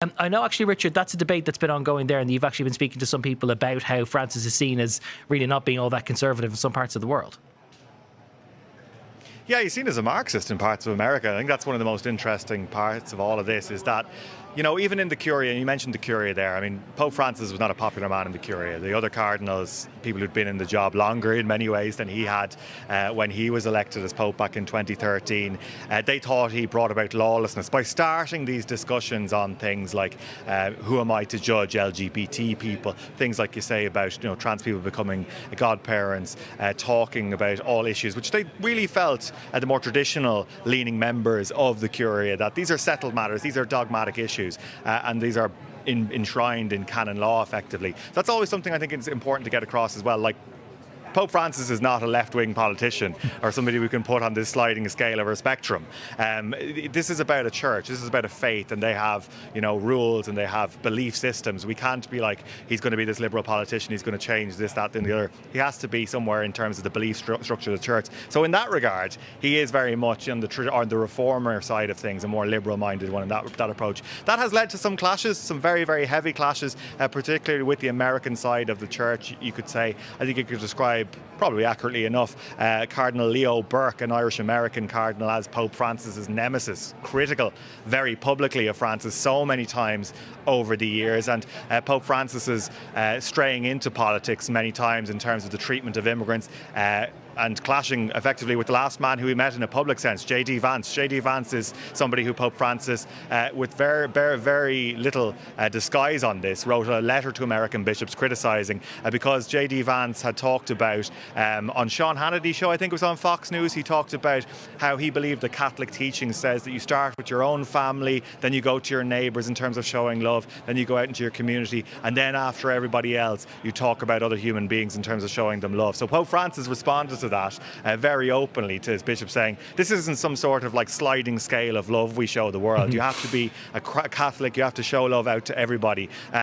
I know, actually, Richard, that's a debate that's been ongoing there, and you've actually been speaking to some people about how Francis is seen as really not being all that conservative in some parts of the world. Yeah, he's seen as a Marxist in parts of America. I think that's one of the most interesting parts of all of this, is that, you know, even in the Curia, and you mentioned the Curia there, I mean, Pope Francis was not a popular man in the Curia. The other cardinals, people who'd been in the job longer in many ways than he had when he was elected as Pope back in 2013, they thought he brought about lawlessness by starting these discussions on things like who am I to judge LGBT people, things like you say about, you know, trans people becoming godparents, talking about all issues, which they really felt, the more traditional leaning members of the Curia, that these are settled matters, these are dogmatic issues, and these are enshrined in canon law effectively. That's always something I think is important to get across as well. Like, Pope Francis is not a left-wing politician or somebody we can put on this sliding scale of a spectrum. This is about a church, this is about a faith, and they have, you know, rules and they have belief systems. We can't be like, he's going to be this liberal politician, he's going to change this, that, and the other. He has to be somewhere in terms of the belief structure of the church. So in that regard, he is very much on the reformer side of things, a more liberal-minded one in that approach. That has led to some clashes, some very, very heavy clashes, particularly with the American side of the church, you could say. I think you could describe, probably accurately enough, Cardinal Leo Burke, an Irish-American cardinal, as Pope Francis's nemesis, critical very publicly of Francis so many times over the years, and Pope Francis is straying into politics many times in terms of the treatment of immigrants, and clashing effectively with the last man who he met in a public sense, J.D. Vance. J.D. Vance is somebody who Pope Francis, with very little disguise on this, wrote a letter to American bishops criticising, because J.D. Vance had talked about, on Sean Hannity's show, I think it was on Fox News, he talked about how he believed the Catholic teaching says that you start with your own family, then you go to your neighbours in terms of showing love, then you go out into your community, and then after everybody else, you talk about other human beings in terms of showing them love. So Pope Francis responded to that very openly to his bishop, saying this isn't some sort of like sliding scale of love we show the world. You have to be a Catholic, you have to show love out to everybody.